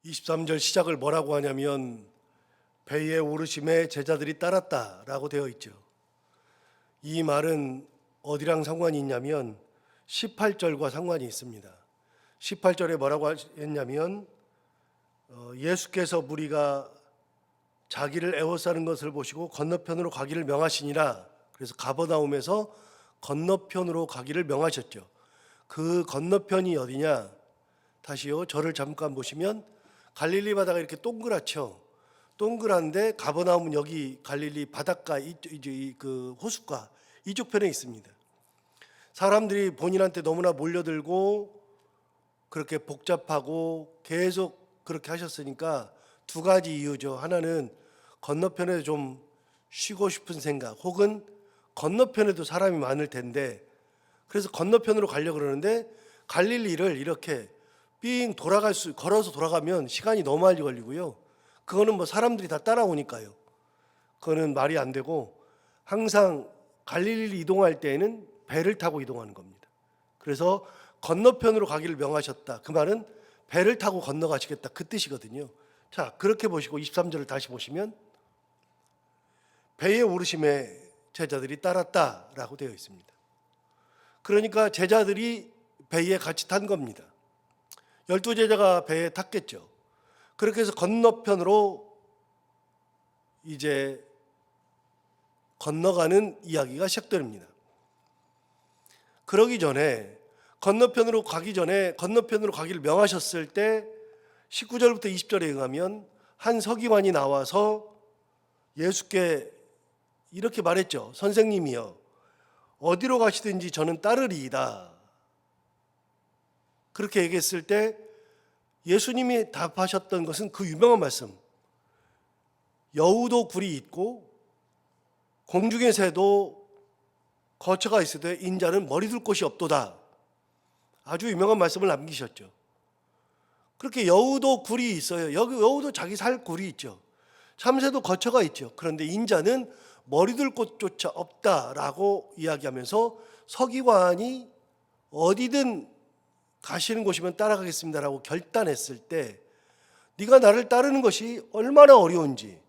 23절 시작을 뭐라고 하냐면 배에 오르심에 제자들이 따랐다라고 되어 있죠. 이 말은 어디랑 상관이 있냐면 18절과 상관이 있습니다. 18절에 뭐라고 했냐면 예수께서 무리가 자기를 애워싸는 것을 보시고 건너편으로 가기를 명하시니라. 그래서 가버나움에서 건너편으로 가기를 명하셨죠. 그 건너편이 어디냐? 다시요. 저를 잠깐 보시면 갈릴리 바다가 이렇게 동그랗죠. 동그란데 가버나움은 여기 갈릴리 바닷가 그 호숫가 이쪽 편에 있습니다. 사람들이 본인한테 너무나 몰려들고 그렇게 복잡하고 계속 그렇게 하셨으니까 두 가지 이유죠. 하나는 건너편에 좀 쉬고 싶은 생각, 혹은 건너편에도 사람이 많을 텐데 그래서 건너편으로 가려고 그러는데 갈릴리를 이렇게 삥 걸어서 돌아가면 시간이 너무 많이 걸리고요. 그거는 뭐 사람들이 다 따라오니까요. 그거는 말이 안 되고 항상 갈릴리 이동할 때에는 배를 타고 이동하는 겁니다. 그래서 건너편으로 가기를 명하셨다. 그 말은 배를 타고 건너가시겠다 그 뜻이거든요. 자, 그렇게 보시고 23절을 다시 보시면 배에 오르심에 제자들이 따랐다라고 되어 있습니다. 그러니까 제자들이 배에 같이 탄 겁니다. 12제자가 배에 탔겠죠. 그렇게 해서 건너편으로 이제 건너가는 이야기가 시작됩니다. 그러기 전에 건너편으로 가기를 명하셨을 때 19절부터 20절에 의하면 한 서기관이 나와서 예수께 이렇게 말했죠. 선생님이여, 어디로 가시든지 저는 따르리이다. 그렇게 얘기했을 때 예수님이 답하셨던 것은 그 유명한 말씀, 여우도 굴이 있고 공중의 새도 거처가 있으되 인자는 머리 둘 곳이 없도다. 아주 유명한 말씀을 남기셨죠. 그렇게 여우도 굴이 있어요. 여우도 자기 살 굴이 있죠. 참새도 거처가 있죠. 그런데 인자는 머리 둘 곳조차 없다라고 이야기하면서 서기관이 어디든 가시는 곳이면 따라가겠습니다라고 결단했을 때 네가 나를 따르는 것이 얼마나 어려운지,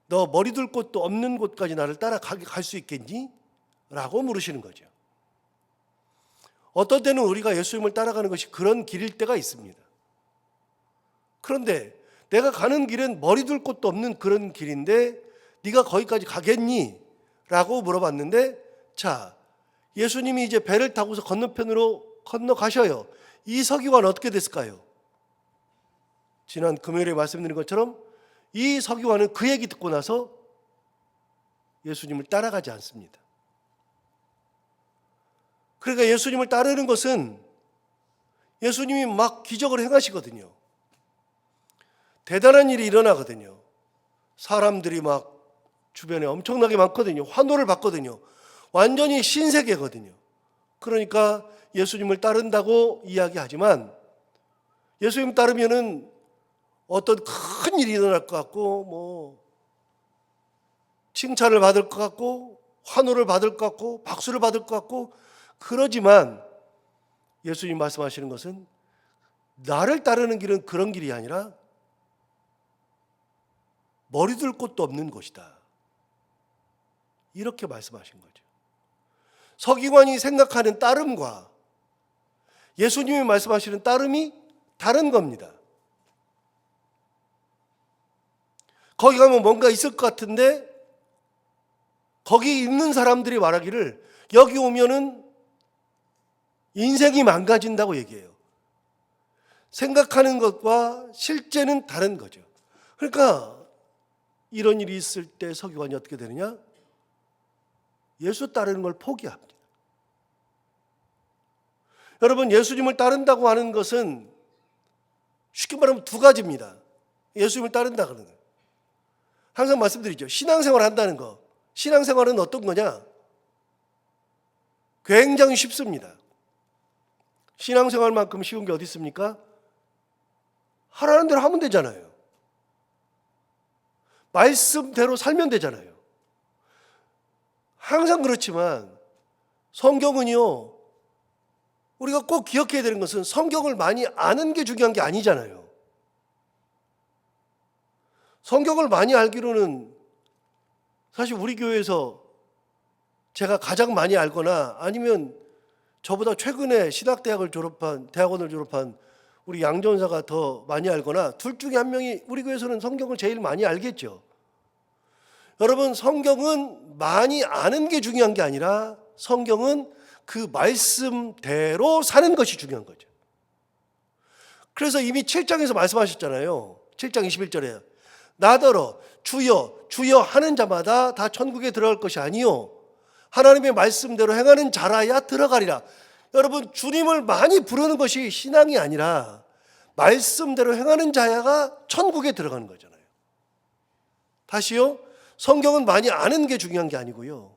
너 머리 둘 곳도 없는 곳까지 나를 갈 수 있겠니? 라고 물으시는 거죠. 어떤 때는 우리가 예수님을 따라가는 것이 그런 길일 때가 있습니다. 그런데 내가 가는 길은 머리 둘 곳도 없는 그런 길인데 네가 거기까지 가겠니? 라고 물어봤는데, 자, 예수님이 이제 배를 타고서 건너편으로 건너가셔요. 이 서기관은 어떻게 됐을까요? 지난 금요일에 말씀드린 것처럼 이 서기관은 그 얘기 듣고 나서 예수님을 따라가지 않습니다. 그러니까 예수님을 따르는 것은 예수님이 막 기적을 행하시거든요. 대단한 일이 일어나거든요. 사람들이 막 주변에 엄청나게 많거든요. 환호를 받거든요. 완전히 신세계거든요. 그러니까 예수님을 따른다고 이야기하지만 예수님 따르면은 어떤 큰 일이 일어날 것 같고 뭐 칭찬을 받을 것 같고 환호를 받을 것 같고 박수를 받을 것 같고 그러지만 예수님 말씀하시는 것은 나를 따르는 길은 그런 길이 아니라 머리 둘 곳도 없는 곳이다. 이렇게 말씀하신 거죠. 서기관이 생각하는 따름과 예수님이 말씀하시는 따름이 다른 겁니다. 거기 가면 뭔가 있을 것 같은데 거기 있는 사람들이 말하기를 여기 오면은 인생이 망가진다고 얘기해요. 생각하는 것과 실제는 다른 거죠. 그러니까 이런 일이 있을 때 서기관이 어떻게 되느냐? 예수 따르는 걸 포기합니다. 여러분, 예수님을 따른다고 하는 것은 쉽게 말하면 두 가지입니다. 예수님을 따른다 그러는 거예요. 항상 말씀드리죠. 신앙생활 한다는 거. 신앙생활은 어떤 거냐? 굉장히 쉽습니다. 신앙생활만큼 쉬운 게 어디 있습니까? 하라는 대로 하면 되잖아요. 말씀대로 살면 되잖아요. 항상 그렇지만 성경은요, 우리가 꼭 기억해야 되는 것은 성경을 많이 아는 게 중요한 게 아니잖아요. 성경을 많이 알기로는 사실 우리 교회에서 제가 가장 많이 알거나 아니면 저보다 최근에 대학원을 졸업한 우리 양전사가 더 많이 알거나 둘 중에 한 명이 우리 교회에서는 성경을 제일 많이 알겠죠. 여러분, 성경은 많이 아는 게 중요한 게 아니라 성경은 그 말씀대로 사는 것이 중요한 거죠. 그래서 이미 7장에서 말씀하셨잖아요. 7장 21절에 나더러 주여 주여 하는 자마다 다 천국에 들어갈 것이 아니요 하나님의 말씀대로 행하는 자라야 들어가리라. 여러분, 주님을 많이 부르는 것이 신앙이 아니라 말씀대로 행하는 자야가 천국에 들어가는 거잖아요. 다시요, 성경은 많이 아는 게 중요한 게 아니고요,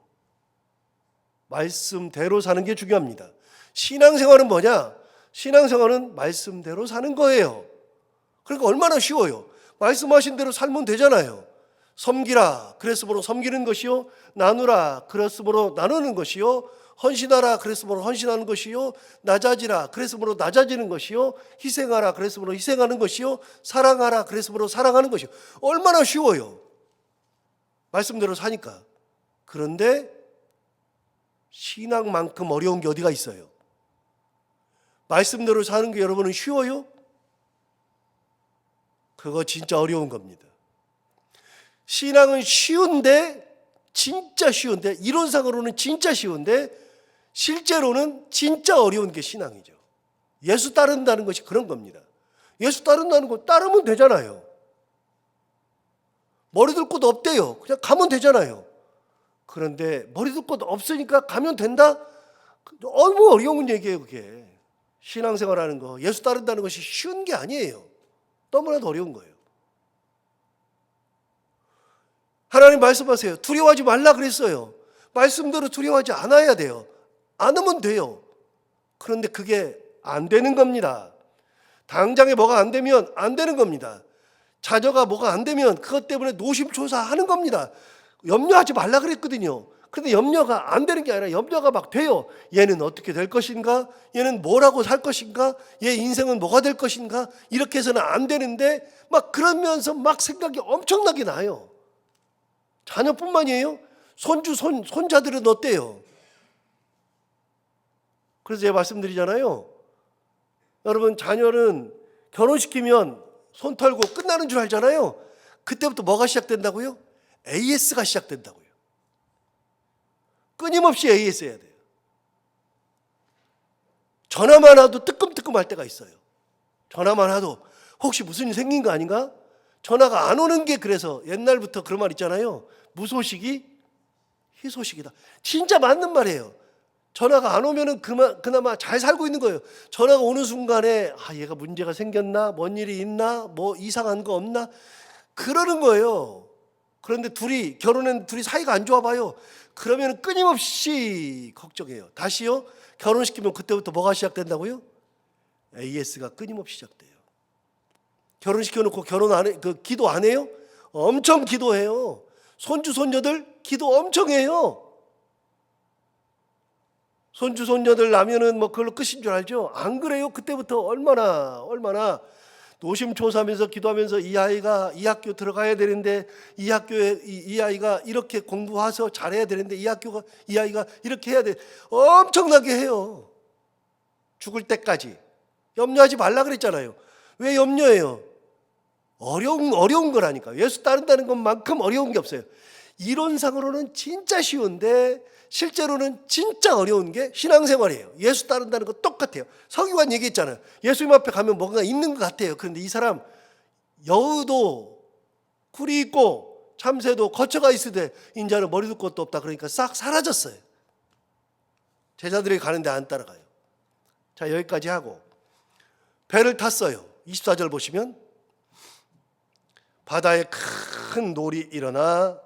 말씀대로 사는 게 중요합니다. 신앙생활은 뭐냐? 신앙생활은 말씀대로 사는 거예요. 그러니까 얼마나 쉬워요. 말씀하신 대로 살면 되잖아요. 섬기라 그랬으므로 섬기는 것이요, 나누라 그랬으므로 나누는 것이요, 헌신하라 그랬으므로 헌신하는 것이요, 낮아지라 그랬으므로 낮아지는 것이요, 희생하라 그랬으므로 희생하는 것이요, 사랑하라 그랬으므로 사랑하는 것이요. 얼마나 쉬워요, 말씀대로 사니까. 그런데 신앙만큼 어려운 게 어디가 있어요? 말씀대로 사는 게 여러분은 쉬워요? 그거 진짜 어려운 겁니다. 신앙은 쉬운데, 진짜 쉬운데, 이론상으로는 진짜 쉬운데 실제로는 진짜 어려운 게 신앙이죠. 예수 따른다는 것이 그런 겁니다. 예수 따른다는 거 따르면 되잖아요. 머리 둘 곳 없대요. 그냥 가면 되잖아요. 그런데 머리 둘 곳 없으니까 가면 된다? 너무 어려운 얘기예요, 그게. 신앙생활하는 거, 예수 따른다는 것이 쉬운 게 아니에요. 너무나도 어려운 거예요. 하나님 말씀하세요. 두려워하지 말라 그랬어요. 말씀대로 두려워하지 않아야 돼요. 안 하면 돼요. 그런데 그게 안 되는 겁니다. 당장에 뭐가 안 되면 안 되는 겁니다. 자녀가 뭐가 안 되면 그것 때문에 노심초사하는 겁니다. 염려하지 말라 그랬거든요. 그런데 염려가 안 되는 게 아니라 염려가 막 돼요. 얘는 어떻게 될 것인가? 얘는 뭐라고 살 것인가? 얘 인생은 뭐가 될 것인가? 이렇게 해서는 안 되는데 막 그러면서 막 생각이 엄청나게 나요. 자녀뿐만이에요. 손자들은 어때요? 그래서 제가 말씀드리잖아요. 여러분, 자녀는 결혼시키면 손 털고 끝나는 줄 알잖아요. 그때부터 뭐가 시작된다고요? AS가 시작된다고요. 끊임없이 AS 해야 돼요. 전화만 와도 뜨끔뜨끔할 때가 있어요. 전화만 와도 혹시 무슨 일 생긴 거 아닌가? 전화가 안 오는 게, 그래서 옛날부터 그런 말 있잖아요. 무소식이 희소식이다. 진짜 맞는 말이에요. 전화가 안 오면은 그나마 잘 살고 있는 거예요. 전화가 오는 순간에 얘가 문제가 생겼나? 뭔 일이 있나? 뭐 이상한 거 없나? 그러는 거예요. 그런데 결혼한 둘이 사이가 안 좋아 봐요. 그러면 끊임없이 걱정해요. 다시요, 결혼시키면 그때부터 뭐가 시작된다고요? AS가 끊임없이 시작돼요. 결혼시켜놓고 기도 안 해요? 엄청 기도해요. 손주 손녀들 기도 엄청 해요. 손주 손녀들 나면은 뭐 그걸로 끝인 줄 알죠? 안 그래요? 그때부터 얼마나 노심초사하면서 기도하면서 이 아이가 이 학교 들어가야 되는데, 이 학교에 이 아이가 이렇게 공부해서 잘해야 되는데, 이 아이가 이렇게 해야 돼. 엄청나게 해요. 죽을 때까지. 염려하지 말라 그랬잖아요. 왜 염려해요? 어려운 거라니까. 예수 따른다는 것만큼 어려운 게 없어요. 이론상으로는 진짜 쉬운데 실제로는 진짜 어려운 게 신앙생활이에요. 예수 따른다는 거 똑같아요. 서기관 얘기했잖아요. 예수님 앞에 가면 뭔가 있는 것 같아요. 그런데 이 사람 여우도 굴이 있고 참새도 거처가 있으되 인자는 머리 둘 곳도 없다. 그러니까 싹 사라졌어요. 제자들이 가는데 안 따라가요. 자, 여기까지 하고 배를 탔어요. 24절 보시면 바다에 큰 놀이 일어나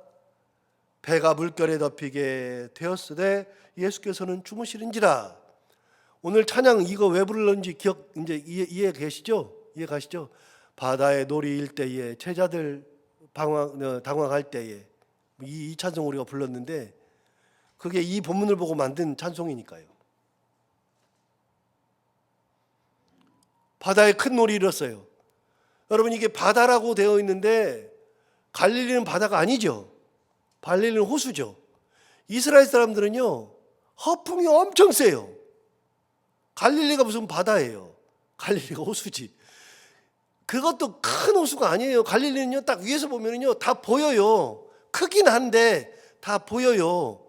배가 물결에 덮이게 되었으되 예수께서는 주무시는지라. 오늘 찬양 이거 왜 불렀는지 이해 가시죠? 바다에 놀이일 때에 제자들 당황할 때에 이 찬송 우리가 불렀는데 그게 이 본문을 보고 만든 찬송이니까요. 바다에 큰 놀이 일었어요. 여러분, 이게 바다라고 되어 있는데 갈릴리는 바다가 아니죠. 갈릴리는 호수죠. 이스라엘 사람들은요, 허풍이 엄청 세요. 갈릴리가 무슨 바다예요. 갈릴리가 호수지. 그것도 큰 호수가 아니에요. 갈릴리는요, 딱 위에서 보면은요, 다 보여요. 크긴 한데 다 보여요.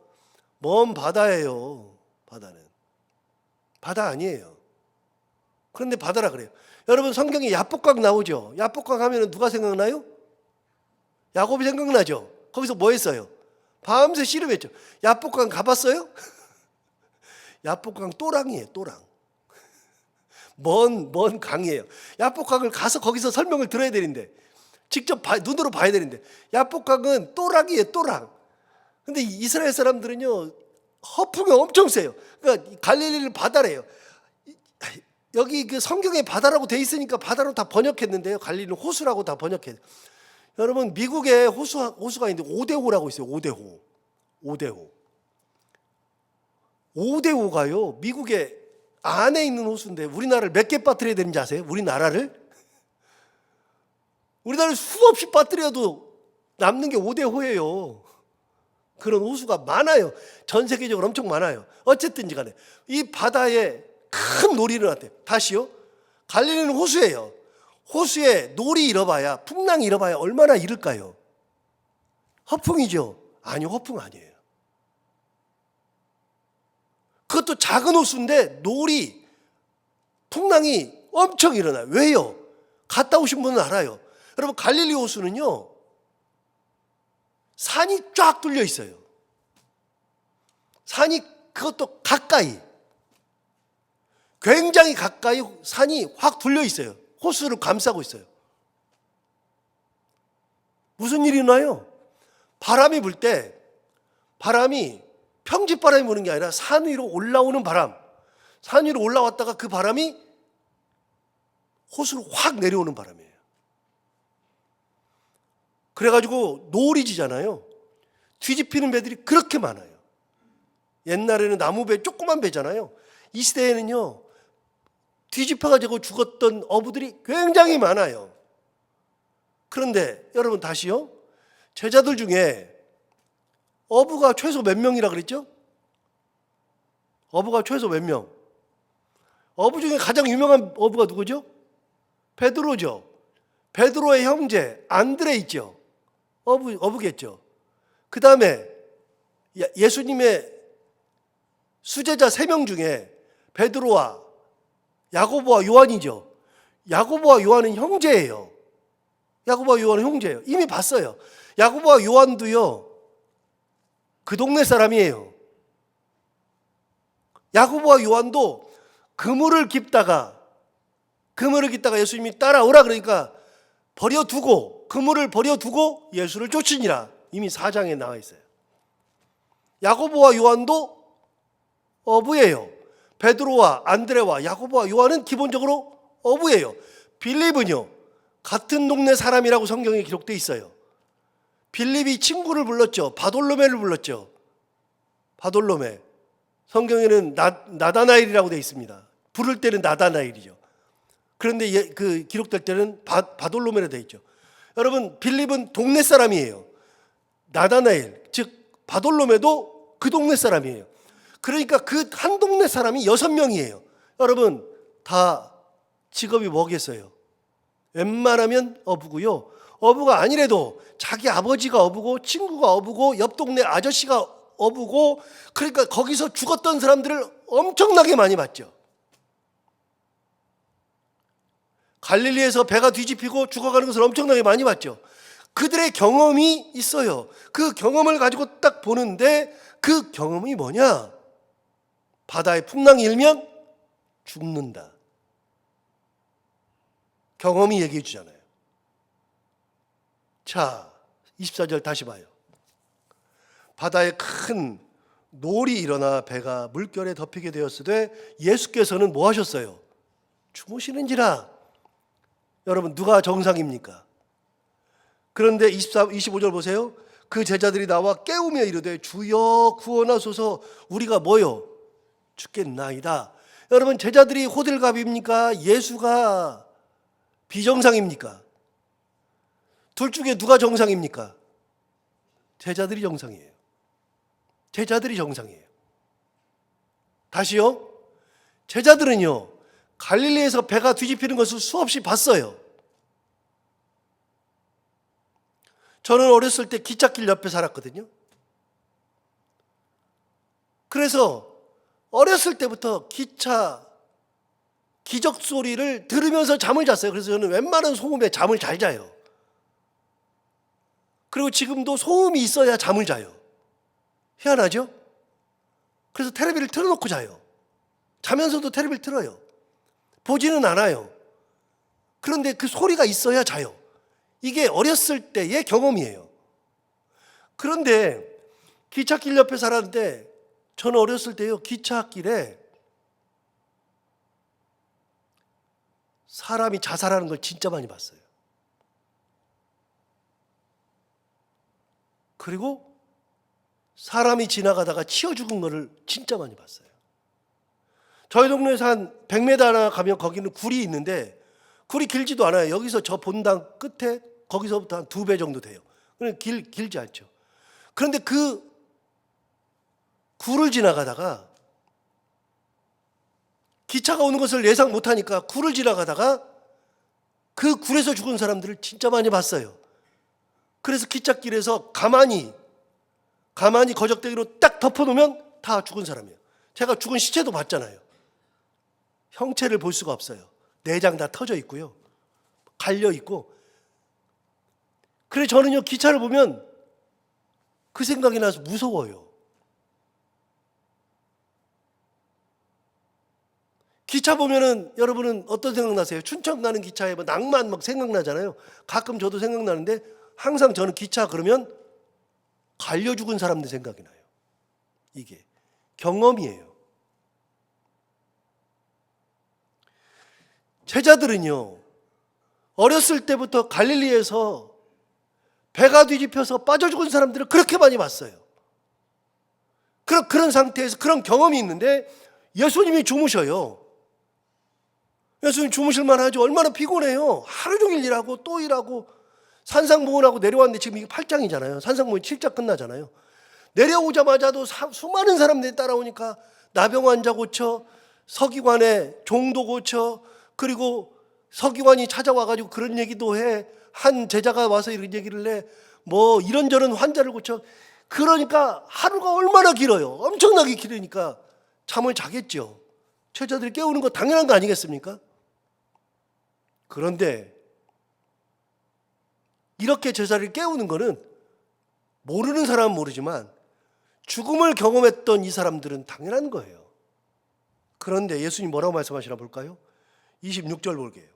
먼 바다예요. 바다는. 바다 아니에요. 그런데 바다라 그래요. 여러분, 성경에 야복강 나오죠. 야복강 하면 누가 생각나요? 야곱이 생각나죠. 거기서 뭐 했어요? 밤새 씨름했죠. 야복강 가봤어요? 야복강 또랑이에요. 또랑. 먼 강이에요. 야복강을 가서 거기서 설명을 들어야 되는데, 직접 눈으로 봐야 되는데, 야복강은 또랑이에요. 또랑. 근데 이스라엘 사람들은요, 허풍이 엄청 세요. 그러니까 갈릴리를 바다래요. 여기 그 성경에 바다라고 돼 있으니까 바다로 다 번역했는데요. 갈릴리는 호수라고 다 번역해요. 여러분, 미국에 호수가 있는데 오데호라고 있어요. 오데호. 오데호가요, 미국의 안에 있는 호수인데 우리나라를 몇 개 빠뜨려야 되는지 아세요? 우리나라를 수없이 빠뜨려도 남는 게 오데호예요. 그런 호수가 많아요. 전 세계적으로 엄청 많아요. 어쨌든지 간에 이 바다에 큰 놀이 일어났대요. 다시요. 갈릴리는 호수예요. 호수에 놀이 잃어봐야, 풍랑이 잃어봐야 얼마나 잃을까요? 허풍이죠. 아니요, 허풍 아니에요. 그것도 작은 호수인데 놀이, 풍랑이 엄청 일어나요. 왜요? 갔다 오신 분은 알아요. 여러분, 갈릴리 호수는요, 산이 쫙 뚫려 있어요. 산이, 그것도 가까이, 굉장히 가까이 산이 확 둘려 있어요. 호수를 감싸고 있어요. 무슨 일이 나요? 바람이 불 때, 바람이 평지바람이 부는 게 아니라 산 위로 올라오는 바람, 산 위로 올라왔다가 그 바람이 호수로 확 내려오는 바람이에요. 그래가지고 노을이 지잖아요. 뒤집히는 배들이 그렇게 많아요. 옛날에는 나무배, 조그만 배잖아요. 이 시대에는요, 뒤집혀가지고 죽었던 어부들이 굉장히 많아요. 그런데 여러분, 다시요, 제자들 중에 어부가 최소 몇 명이라 그랬죠? 어부가 최소 몇 명? 어부 중에 가장 유명한 어부가 누구죠? 베드로죠. 베드로의 형제 안드레 있죠. 어부겠죠. 그 다음에 예수님의 수제자 3명 중에 베드로와 야고보와 요한이죠. 야고보와 요한은 형제예요. 야고보와 요한은 형제예요. 이미 봤어요. 야고보와 요한도요, 그 동네 사람이에요. 야고보와 요한도 그물을 깁다가 예수님이 따라오라 그러니까 그물을 버려두고 예수를 쫓으니라. 이미 4장에 나와 있어요. 야고보와 요한도 어부예요. 베드로와 안드레와 야고보와 요한은 기본적으로 어부예요. 빌립은요, 같은 동네 사람이라고 성경에 기록되어 있어요. 빌립이 친구를 불렀죠. 바돌로메를 불렀죠. 바돌로메. 성경에는 나다나엘이라고 되어 있습니다. 부를 때는 나다나엘이죠. 그런데 그 기록될 때는 바돌로메로 되어 있죠. 여러분, 빌립은 동네 사람이에요. 나다나엘, 즉 바돌로메도 그 동네 사람이에요. 그러니까 그 한 동네 사람이 6명이에요. 여러분, 다 직업이 뭐겠어요? 웬만하면 어부고요. 어부가 아니래도 자기 아버지가 어부고, 친구가 어부고, 옆 동네 아저씨가 어부고, 그러니까 거기서 죽었던 사람들을 엄청나게 많이 봤죠. 갈릴리에서 배가 뒤집히고 죽어가는 것을 엄청나게 많이 봤죠. 그들의 경험이 있어요. 그 경험을 가지고 딱 보는데, 그 경험이 뭐냐? 바다에 풍랑이 일면 죽는다. 경험이 얘기해 주잖아요. 자, 24절 다시 봐요. 바다에 큰 놀이 일어나 배가 물결에 덮이게 되었으되 예수께서는 뭐 하셨어요? 주무시는지라. 여러분, 누가 정상입니까? 그런데 25절 보세요. 그 제자들이 나와 깨우며 이르되 주여 구원하소서, 우리가 뭐요? 죽겠나이다. 여러분, 제자들이 호들갑입니까? 예수가 비정상입니까? 둘 중에 누가 정상입니까? 제자들이 정상이에요. 제자들이 정상이에요. 다시요. 제자들은요, 갈릴리에서 배가 뒤집히는 것을 수없이 봤어요. 저는 어렸을 때 기찻길 옆에 살았거든요. 그래서 어렸을 때부터 기차 기적 소리를 들으면서 잠을 잤어요. 그래서 저는 웬만한 소음에 잠을 잘 자요. 그리고 지금도 소음이 있어야 잠을 자요. 희한하죠? 그래서 텔레비를 틀어놓고 자요. 자면서도 텔레비를 틀어요. 보지는 않아요. 그런데 그 소리가 있어야 자요. 이게 어렸을 때의 경험이에요. 그런데 기찻길 옆에 살았는데 저는 어렸을 때요, 기찻길에 사람이 자살하는 걸 진짜 많이 봤어요. 그리고 사람이 지나가다가 치여 죽은 거를 진짜 많이 봤어요. 저희 동네에서 한 100m 가면 거기는 굴이 있는데 굴이 길지도 않아요. 여기서 저 본당 끝에 거기서부터 한 2배 정도 돼요. 길지 않죠. 그런데 그 굴을 지나가다가 기차가 오는 것을 예상 못하니까 굴을 지나가다가 그 굴에서 죽은 사람들을 진짜 많이 봤어요. 그래서 기찻길에서 가만히 거적대기로 딱 덮어놓으면 다 죽은 사람이에요. 제가 죽은 시체도 봤잖아요. 형체를 볼 수가 없어요. 내장 다 터져 있고요. 갈려 있고. 그래서 저는요, 기차를 보면 그 생각이 나서 무서워요. 기차 보면은 여러분은 어떤 생각 나세요? 춘천 가는 기차에 뭐 낭만 막 생각나잖아요. 가끔 저도 생각나는데 항상 저는 기차 그러면 갈려 죽은 사람들 생각이 나요. 이게 경험이에요. 제자들은요, 어렸을 때부터 갈릴리에서 배가 뒤집혀서 빠져 죽은 사람들을 그렇게 많이 봤어요. 그런 상태에서 그런 경험이 있는데 예수님이 주무셔요. 예수님 주무실만 하죠. 얼마나 피곤해요. 하루 종일 일하고 또 일하고 산상봉헌하고 내려왔는데 지금 이게 8장이잖아요. 산상봉헌 7장 끝나잖아요. 내려오자마자도 수많은 사람들이 따라오니까 나병 환자 고쳐, 서기관의 종도 고쳐, 그리고 서기관이 찾아와가지고 그런 얘기도 해. 한 제자가 와서 이런 얘기를 해. 뭐 이런저런 환자를 고쳐. 그러니까 하루가 얼마나 길어요. 엄청나게 길으니까 잠을 자겠죠. 제자들이 깨우는 거 당연한 거 아니겠습니까? 그런데 이렇게 제자를 깨우는 거는 모르는 사람은 모르지만 죽음을 경험했던 이 사람들은 당연한 거예요. 그런데 예수님 뭐라고 말씀하시나 볼까요? 26절 볼게요.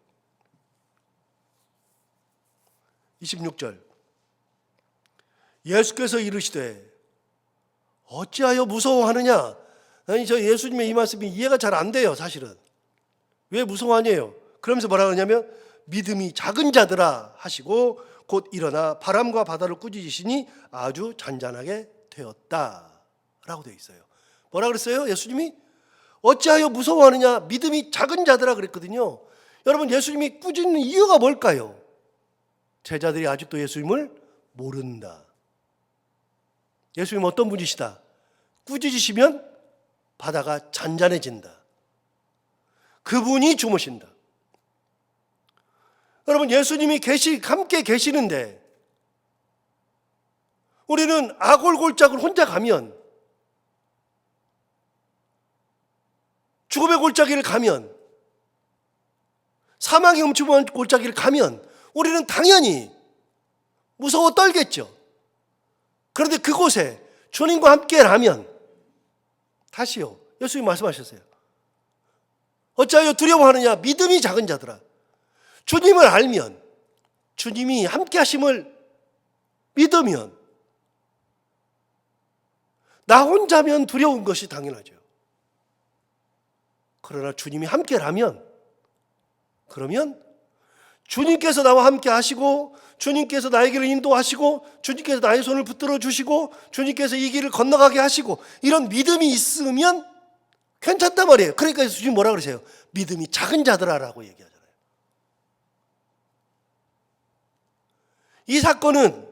26절. 예수께서 이르시되 어찌하여 무서워하느냐? 아니, 저 예수님의 이 말씀이 이해가 잘 안 돼요, 사실은. 왜 무서워하냐요? 그러면서 뭐라 그러냐면 믿음이 작은 자들아 하시고 곧 일어나 바람과 바다를 꾸짖으시니 아주 잔잔하게 되었다 라고 되어 있어요. 뭐라 그랬어요? 예수님이 어찌하여 무서워하느냐? 믿음이 작은 자들아 그랬거든요. 여러분, 예수님이 꾸짖는 이유가 뭘까요? 제자들이 아직도 예수님을 모른다. 예수님 어떤 분이시다? 꾸짖으시면 바다가 잔잔해진다. 그분이 주무신다. 여러분, 예수님이 함께 계시는데 우리는 아골골짝을 혼자 가면, 죽음의 골짜기를 가면, 사망의 음침한 골짜기를 가면 우리는 당연히 무서워 떨겠죠. 그런데 그곳에 주님과 함께라면, 다시요, 예수님 말씀하셨어요. 어찌하여 두려워하느냐? 믿음이 작은 자들아. 주님을 알면, 주님이 함께 하심을 믿으면, 나 혼자면 두려운 것이 당연하죠. 그러나 주님이 함께라면, 그러면 주님께서 나와 함께 하시고, 주님께서 나의 길을 인도하시고, 주님께서 나의 손을 붙들어 주시고, 주님께서 이 길을 건너가게 하시고, 이런 믿음이 있으면 괜찮단 말이에요. 그러니까 주님 뭐라 그러세요? 믿음이 작은 자들아라고 얘기하잖아요. 이 사건은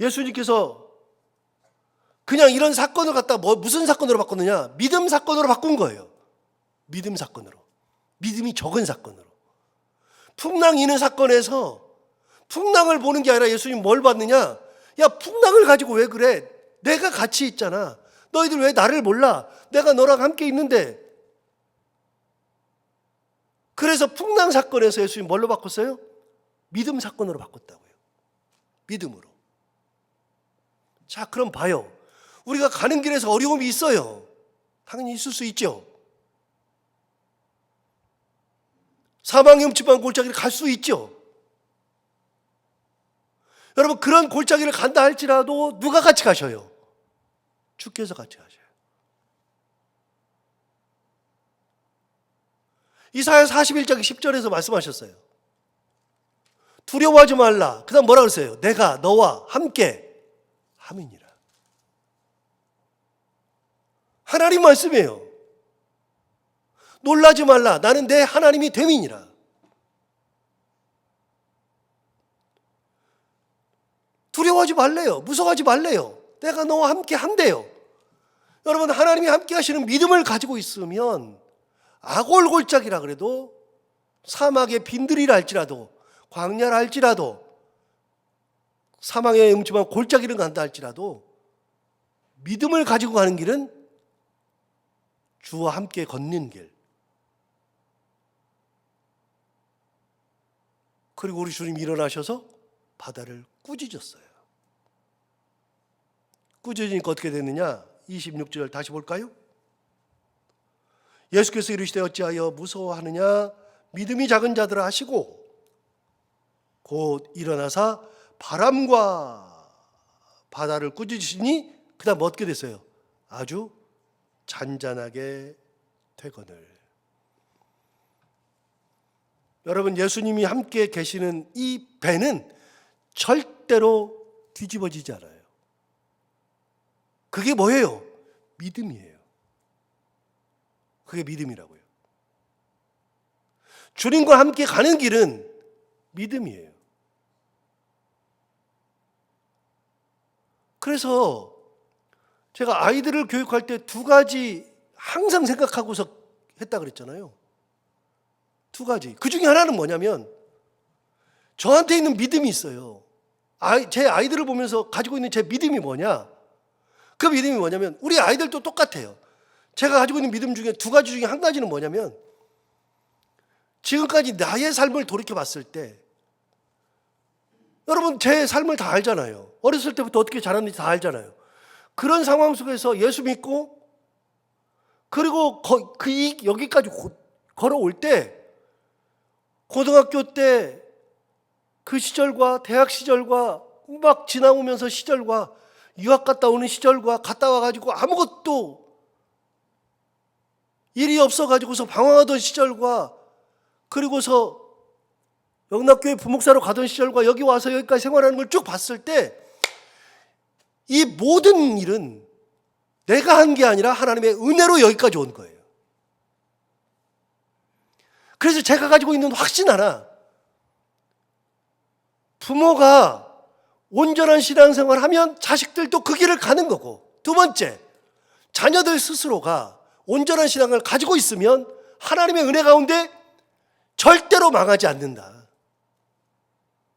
예수님께서 그냥 이런 사건을 갖다 무슨 사건으로 바꿨느냐? 믿음 사건으로 바꾼 거예요. 믿음 사건으로. 믿음이 적은 사건으로. 풍랑 이는 사건에서 풍랑을 보는 게 아니라 예수님 뭘 봤느냐? 야, 풍랑을 가지고 왜 그래? 내가 같이 있잖아. 너희들 왜 나를 몰라? 내가 너랑 함께 있는데. 그래서 풍랑 사건에서 예수님 뭘로 바꿨어요? 믿음 사건으로 바꿨다고요. 믿음으로. 자, 그럼 봐요. 우리가 가는 길에서 어려움이 있어요. 당연히 있을 수 있죠. 사망의 음침한 골짜기를 갈 수 있죠. 여러분, 그런 골짜기를 간다 할지라도 누가 같이 가셔요? 주께서 같이 가셔요. 이사야 41장 10절에서 말씀하셨어요. 두려워하지 말라. 그 다음 뭐라 그랬어요? 내가 너와 함께 함이니라. 하나님 말씀이에요. 놀라지 말라. 나는 내 하나님이 됨이니라. 두려워하지 말래요. 무서워하지 말래요. 내가 너와 함께 한대요. 여러분, 하나님이 함께 하시는 믿음을 가지고 있으면 아골골짜기라 그래도, 사막의 빈들이라 할지라도, 광야라 할지라도, 사망의 음침한 골짜기를 간다 할지라도 믿음을 가지고 가는 길은 주와 함께 걷는 길. 그리고 우리 주님 일어나셔서 바다를 꾸짖었어요. 꾸짖으니까 어떻게 됐느냐? 26절 다시 볼까요? 예수께서 이르시되 어찌하여 무서워하느냐? 믿음이 작은 자들아 하시고 곧 일어나사 바람과 바다를 꾸짖으시니 그 다음 어떻게 됐어요? 아주 잔잔하게 되거늘. 여러분, 예수님이 함께 계시는 이 배는 절대로 뒤집어지지 않아요. 그게 뭐예요? 믿음이에요. 그게 믿음이라고요. 주님과 함께 가는 길은 믿음이에요. 그래서 제가 아이들을 교육할 때 두 가지 항상 생각하고서 했다 그랬잖아요. 두 가지. 그 중에 하나는 뭐냐면 저한테 있는 믿음이 있어요. 제 아이들을 보면서 가지고 있는 제 믿음이 뭐냐? 그 믿음이 뭐냐면 우리 아이들도 똑같아요. 제가 가지고 있는 믿음 중에 두 가지 중에 한 가지는 뭐냐면 지금까지 나의 삶을 돌이켜 봤을 때 여러분 제 삶을 다 알잖아요. 어렸을 때부터 어떻게 자랐는지 다 알잖아요. 그런 상황 속에서 예수 믿고 그리고 여기까지 걸어올 때 고등학교 때 그 시절과 대학 시절과 막 지나오면서 시절과 유학 갔다 오는 시절과 갔다 와가지고 아무것도 일이 없어가지고서 방황하던 시절과 그리고서 영락교회 부목사로 가던 시절과 여기 와서 여기까지 생활하는 걸 쭉 봤을 때 이 모든 일은 내가 한 게 아니라 하나님의 은혜로 여기까지 온 거예요. 그래서 제가 가지고 있는 확신 하나, 부모가 온전한 신앙생활을 하면 자식들도 그 길을 가는 거고, 두 번째, 자녀들 스스로가 온전한 신앙을 가지고 있으면 하나님의 은혜 가운데 절대로 망하지 않는다.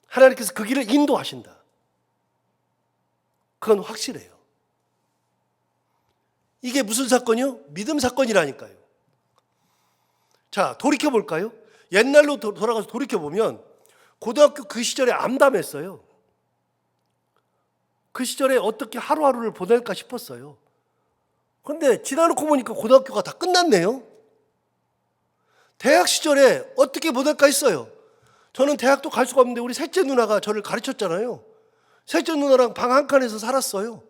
하나님께서 그 길을 인도하신다. 그건 확실해요. 이게 무슨 사건이요? 믿음 사건이라니까요. 자, 돌이켜볼까요? 옛날로 돌아가서 돌이켜보면 고등학교 그 시절에 암담했어요. 그 시절에 어떻게 하루하루를 보낼까 싶었어요. 그런데 지나놓고 보니까 고등학교가 다 끝났네요. 대학 시절에 어떻게 보낼까 했어요. 저는 대학도 갈 수가 없는데 우리 셋째 누나가 저를 가르쳤잖아요. 셋째 누나랑 방 한 칸에서 살았어요.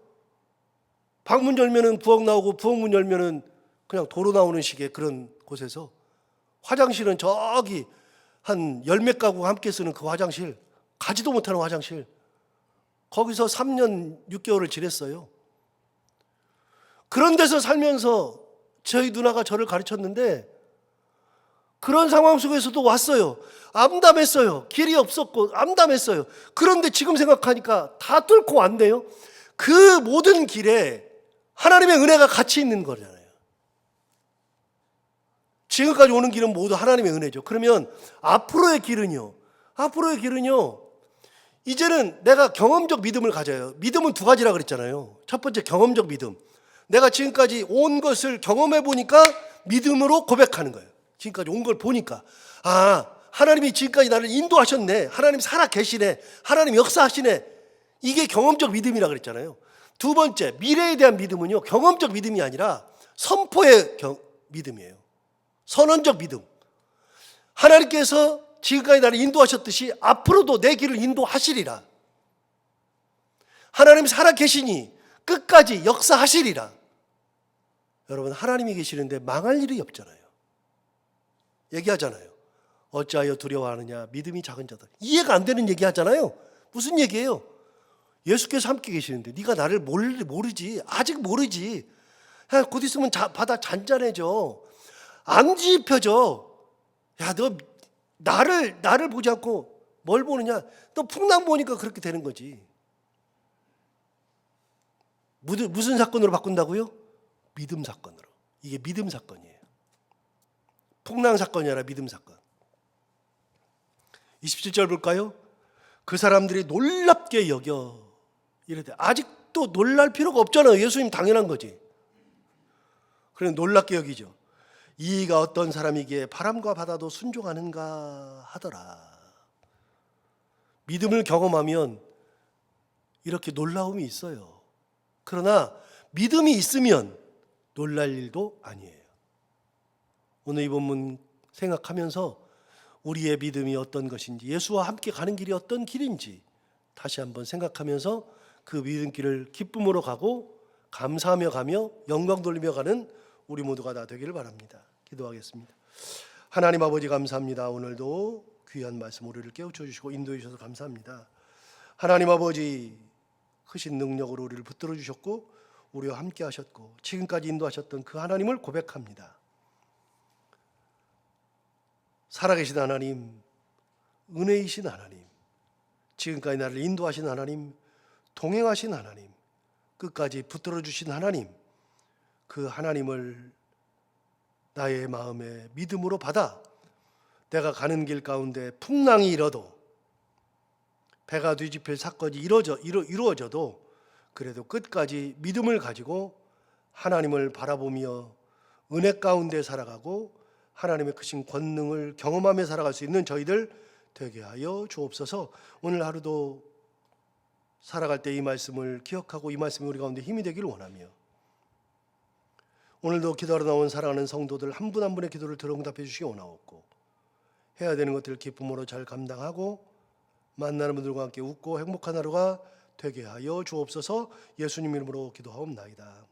방문 열면은 부엌 나오고 부엌문 열면은 그냥 도로 나오는 식의 그런 곳에서, 화장실은 저기 한 열 몇 가구가 함께 쓰는 그 화장실, 가지도 못하는 화장실, 거기서 3년 6개월을 지냈어요. 그런 데서 살면서 저희 누나가 저를 가르쳤는데 그런 상황 속에서도 왔어요. 암담했어요. 길이 없었고 암담했어요. 그런데 지금 생각하니까 다 뚫고 왔네요. 그 모든 길에 하나님의 은혜가 같이 있는 거잖아요. 지금까지 오는 길은 모두 하나님의 은혜죠. 그러면 앞으로의 길은요. 이제는 내가 경험적 믿음을 가져요. 믿음은 두 가지라 그랬잖아요. 첫 번째 경험적 믿음. 내가 지금까지 온 것을 경험해 보니까 믿음으로 고백하는 거예요. 지금까지 온 걸 보니까 하나님이 지금까지 나를 인도하셨네. 하나님 살아 계시네. 하나님 역사하시네. 이게 경험적 믿음이라 그랬잖아요. 두 번째 미래에 대한 믿음은요. 경험적 믿음이 아니라 선포의 믿음이에요. 선언적 믿음. 하나님께서 지금까지 나를 인도하셨듯이 앞으로도 내 길을 인도하시리라. 하나님 살아 계시니 끝까지 역사하시리라. 여러분 하나님이 계시는데 망할 일이 없잖아요. 얘기하잖아요. 어찌하여 두려워하느냐 믿음이 작은 자다. 이해가 안 되는 얘기 하잖아요. 무슨 얘기예요? 예수께서 함께 계시는데 네가 나를 모르지. 아직 모르지. 곧 있으면 바다 잔잔해져. 안 뒤집혀져. 야, 너 나를 보지 않고 뭘 보느냐? 너 풍랑 보니까 그렇게 되는 거지. 무슨 사건으로 바꾼다고요? 믿음 사건으로. 이게 믿음 사건이에요. 풍랑 사건이 아니라 믿음 사건. 27절 볼까요? 그 사람들이 놀랍게 여겨 이래대. 아직도 놀랄 필요가 없잖아요. 예수님 당연한 거지. 그래 놀랍게 여기죠. 이가 어떤 사람이기에 바람과 바다도 순종하는가 하더라. 믿음을 경험하면 이렇게 놀라움이 있어요. 그러나 믿음이 있으면 놀랄 일도 아니에요. 오늘 이 본문 생각하면서 우리의 믿음이 어떤 것인지, 예수와 함께 가는 길이 어떤 길인지 다시 한번 생각하면서 그 믿음길을 기쁨으로 가고 감사하며 가며 영광 돌리며 가는 우리 모두가 다 되기를 바랍니다. 기도하겠습니다. 하나님 아버지 감사합니다. 오늘도 귀한 말씀 우리를 깨우쳐 주시고 인도해 주셔서 감사합니다. 하나님 아버지 크신 능력으로 우리를 붙들어 주셨고 우리와 함께 하셨고 지금까지 인도하셨던 그 하나님을 고백합니다. 살아계신 하나님, 은혜이신 하나님, 지금까지 나를 인도하신 하나님, 동행하신 하나님, 끝까지 붙들어 주신 하나님, 그 하나님을 나의 마음에 믿음으로 받아 내가 가는 길 가운데 풍랑이 일어도 배가 뒤집힐 사건이 이루어져도 그래도 끝까지 믿음을 가지고 하나님을 바라보며 은혜 가운데 살아가고 하나님의 크신 권능을 경험하며 살아갈 수 있는 저희들 되게 하여 주옵소서. 오늘 하루도 살아갈 때 이 말씀을 기억하고 이 말씀이 우리 가운데 힘이 되기를 원하며 오늘도 기도하러 나온 사랑하는 성도들 한 분 한 분의 기도를 들어 응답해 주시기 원하옵고 해야 되는 것들을 기쁨으로 잘 감당하고 만나는 분들과 함께 웃고 행복한 하루가 되게 하여 주옵소서. 예수님 이름으로 기도하옵나이다.